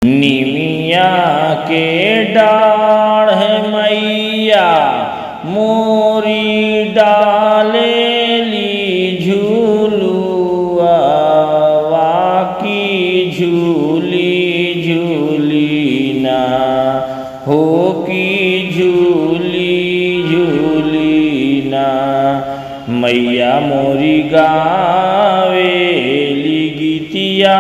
निमिया के डाढ़ मैया मोरी डालेली झूलुआ वाकी झूली झूली ना हो की झूली झूली ना मैया मोरी गावेली गीतिया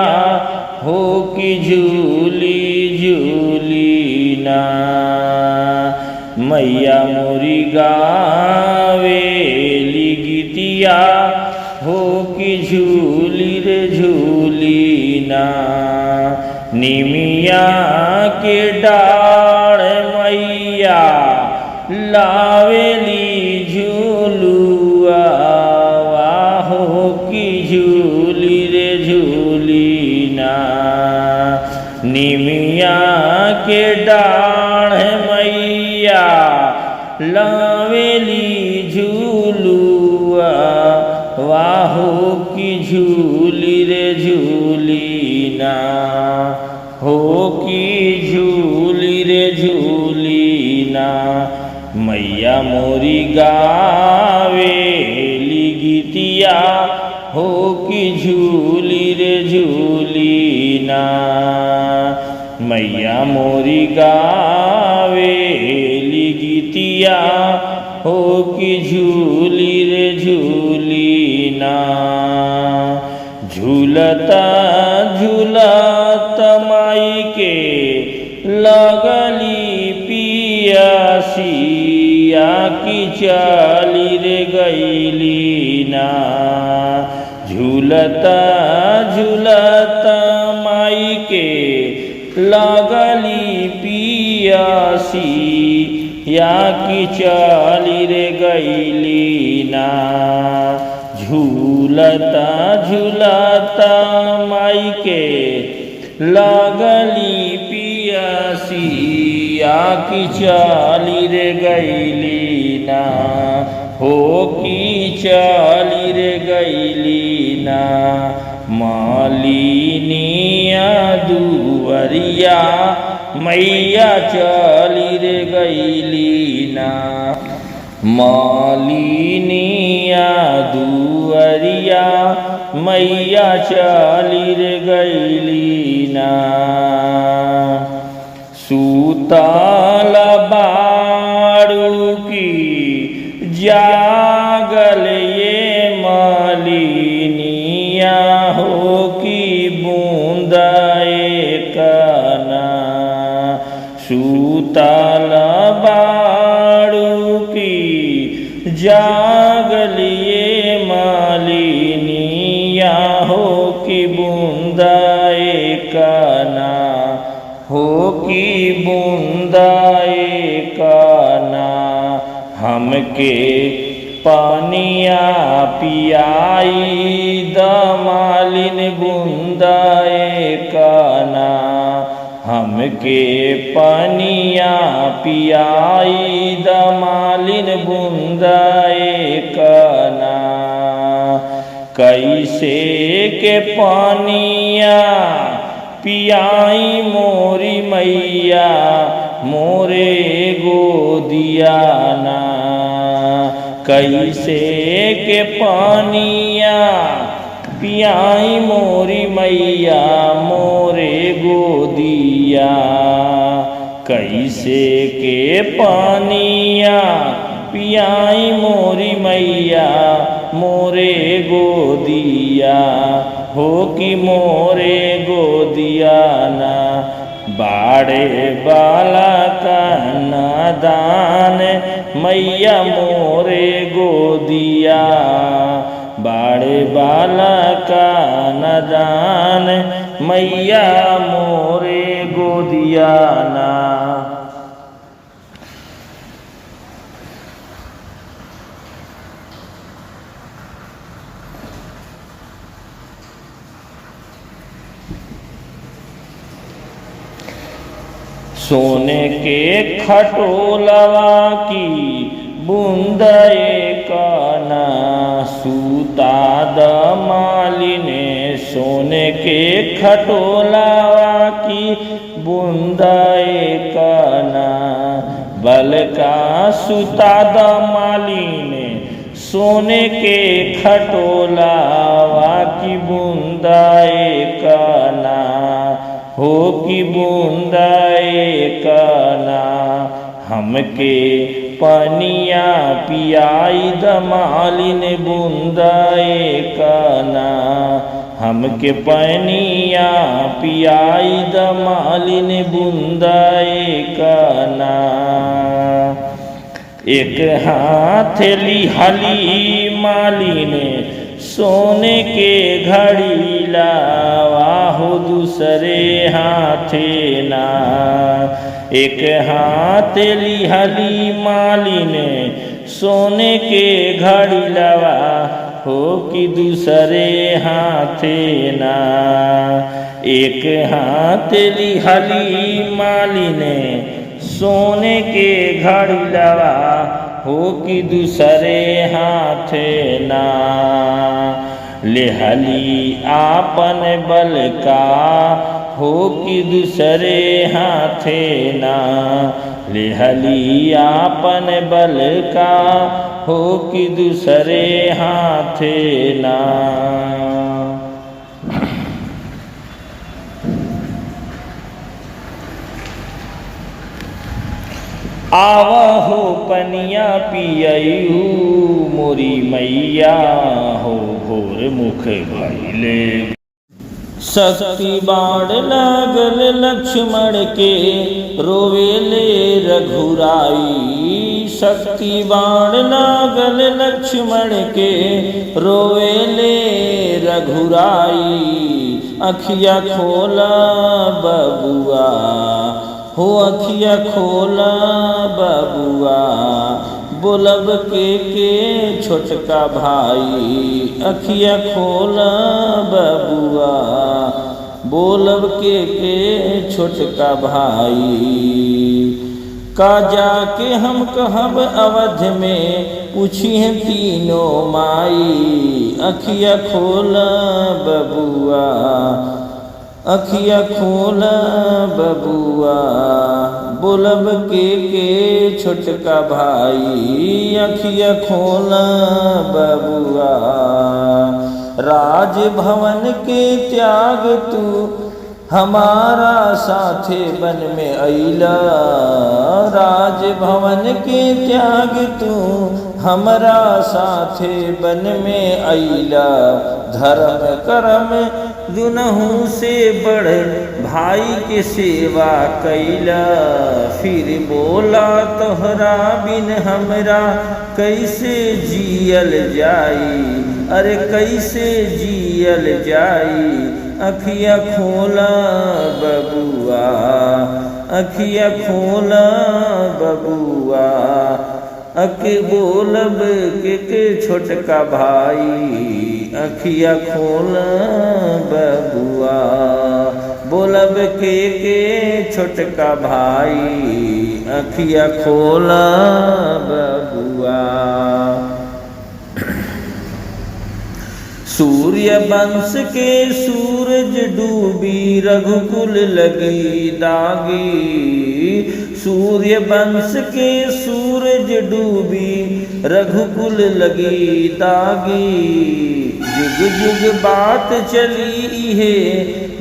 हो की झूली झूली ना मैया मोरी गावेली गीतिया हो की झूली रे झूली ना निमिया के डाढ़ मैया लावेली झूलुआ हो की झूली रे झूली ना निमिया के डाढ़ मैया लावेली झूलुआ वाहो की झूली रे झूली ना हो की झूली रे झूली ना मैया मोरी गावेली गीतिया हो की झूली रे झूली ना मैया मोरी गावेली गीतिया हो की झूली रे झूली ना झूलता झूलता माई के लगली पियासिया की चाली रे गईली ना झूलता झूलता माई के लगली पियासी या की चाली रे गईली ना झूलता झूलता माई के लगली पियासी या की चाली रे गईली ना हो की चाली रे गईली ना मालिनिया दुवरिया मैया चाली रे गईली ना मालिनिया दुवरिया मैया चाली रे गईली ना सूतल बारू की जागल ये मालिनिया हो की बूंदा कना सूतल बारू की जागल ये मालिनिया हो की बूंदा कना हो की बूंदा कना हमके पानिया पियाई दमालिन बूंदा कना हमके पानिया पियाई दमालिन बूंदा कना कैसे के पानिया पियाई मोरी मैया मोरे गोदिया ना कैसे के पानिया पियाई मोरी मैया मोरे गोदिया कैसे के पानिया पियाई मोरी मैया मोरे गोदिया हो कि मोरे गोदिया ना बाड़े बाला का नादान मैया मोरे गोदिया बाड़े बाला का नादान मैया मोरे गोदिया ना सोने के खटोलवा की बूंदे काना सूता द मालिने सोने के खटोलावा की बूंदे काना बल का सूता द मालिने सोने के खटोलावा की बूंदे काना हो की बूंदे काना हमके पनिया पियाई द मालिन बूंदे काना हमके पनिया पियाई द मालिन बूंदे काना एक हाथ लिहाली मालिने सोने के घड़ी लावा हो दूसरे हाथे ना एक हाथ लिहाली मालिने सोने के घड़ी लावा हो कि दूसरे हाथे ना एक हाथ लिहाली मालिने सोने के घड़ी लावा हो कि दूसरे हाथे ना लेहली आपन बल का हो कि दूसरे हाथे ना लेहली आपन बल का हो कि दूसरे हाथे ना आवहो पनिया पियऊ मोरी मैया हो भोर मुख भैले शक्ति बाढ़ लागल लक्ष्मण के रोवेले रघुराई शक्ति बाढ़ लागल लक्ष्मण के रोवेले रघुराई अखिया खोला बबुआ हो अखिया खोला बबुआ बोलब के छोटका भाई अखिया खोला बबुआ बोलब के छोटका भाई का जाके हम कहब अवध में पूछिए तीनों माई अखिया खोला बबुआ अखिया खोला बबुआ बोलब के छोटका भाई अखिया खोला बबुआ राजभवन के त्याग तू हमारा साथे बन में अइला राजभवन के त्याग तू हमारा साथे बन में अइला धर्म कर्म दुनहु से बढ़ भाई के सेवा कैला फिर बोला तोहरा बिन हमरा कैसे जियल जाई अरे कैसे जियल जाई अखिया खोला बबुआ अखिया खोला बबुआ अके बोलब के छोटका भाई अखिया खोला बबुआ बोलब के छोटका भाई अखिया खोला बबुआ सूर्य वंश के सूरज डूबी रघुकुल लगी दागी सूर्य वंश के सूरज डूबी रघुकुल लगी दागी जुग जुग बात चली है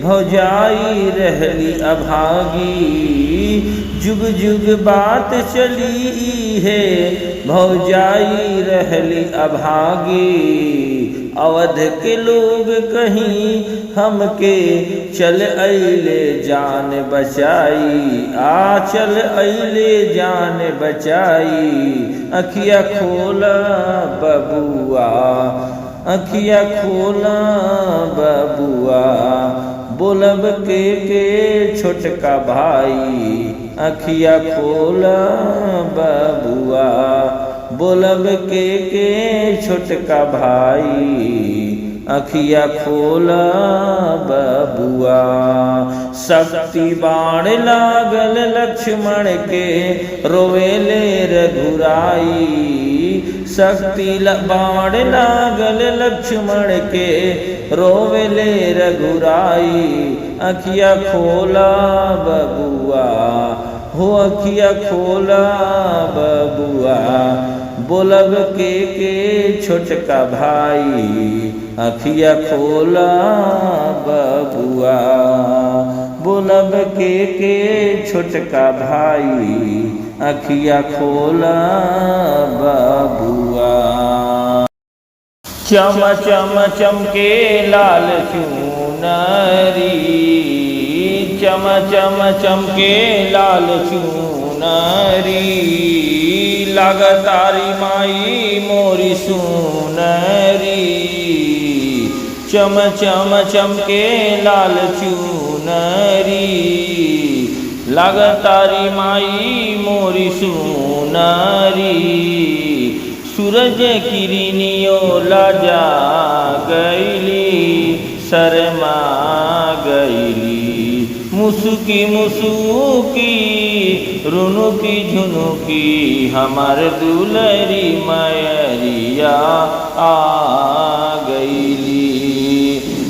भौजाई रहली अभागी जुग जुग बात चली है भौजाई रहली अभागी अवध के लोग कहीं हमके चल अइले जान बचाई आ चल अइले जान बचाई अखिया खोला बबुआ अखिया खोला बबुआ बोलब के छोटका भाई अखिया खोला बबुआ बोलब के छोटका भाई अखिया खोला बबुआ। शक्ति बाण लागल लक्ष्मण के रोवेले रघुराई। शक्ति बाण लागल लक्ष्मण के रोवेले रघुराई। अखिया खोला बबुआ हो अखिया खोला बबुआ। बोलब के छोटका भाई अखिया खोला बबुआ। बोलब के छोटका भाई अखिया खोला बबुआ। चम चम चमके लाल चुनरी। चम चम चमके लाल चुनरी। लागतारी माई मोरी सुनरी। चम चम चमके लाल चुनरी। लागतारी माई मोरी सुनरी। सूरज किरनियो लाजा गईली शर्मा गईली। मुसुकी मुसुकी रुनुकी झुनुकी हमार दुलरी मयरिया आ गईली।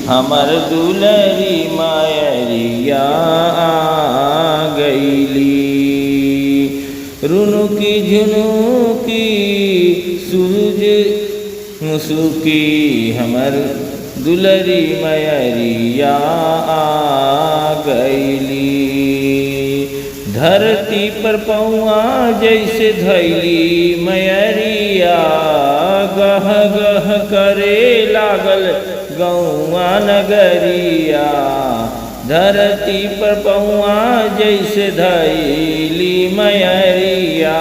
हमार दुलरी मयरिया आ गईली। रुनुकी झुनुकी सूरज मुसुकी हमर दुलरी मयरिया आ गईली। धरती पर पौआ जैसे धैली मयरिया। गह गह करे लागल गौआ नगरिया। धरती पर पौआ जैसे धैली मयरिया।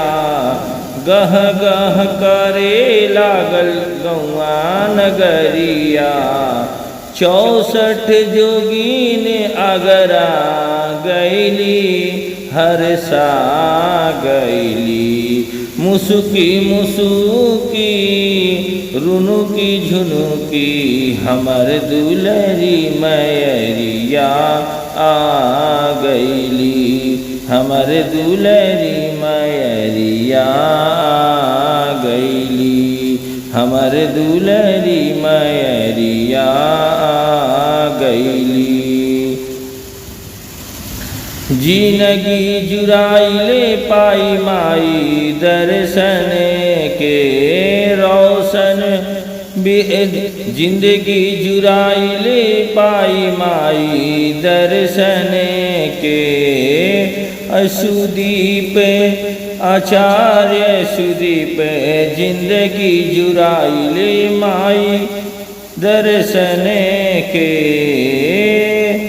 गह गह करे लागल गौआ नगरिया। 64 जोगीन अगरा गईली हरसा गईली। मुसुकी मुसुकी रुनुकी झुनुकी हमर दुलरी मयरिया आ गईली। हमर दुलरी मयरिया आ गईली। हमर दुलरी मयरिया आ गईली। जिंदगी जुराइले पाई माई दर्शन के रोशन। जिंदगी जुराइले पाई माई दर्शन के। सुदीप आचार्य सुदीप जिंदगी जुराइले माई दर्शन के।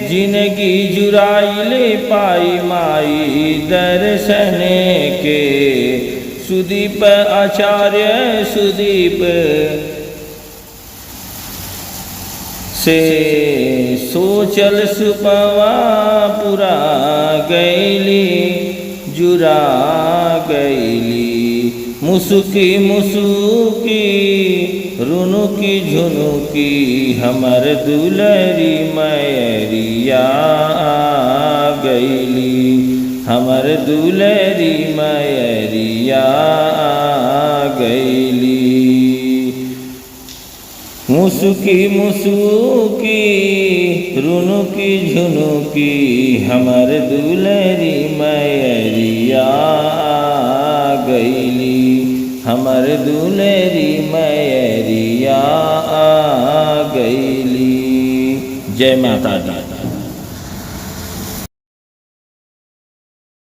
जिंदगी जुराइले पाई माई दर्शन के। सुदीप आचार्य सुदीप से सोचल सुपवा पुरा गईली जुरा गईली। मुसुकी मुसुकी रुनुकी झुनुकी हमर दुलरी मयरिया आ गईली। हमर दुलरी मयरिया आ गईली। मुसुकी मुसुकी रुनुकी झुनुकी हमर दुलरी मयरिया आ गईली। हमर दुलरी मयरिया आ गईली। जय माता दी।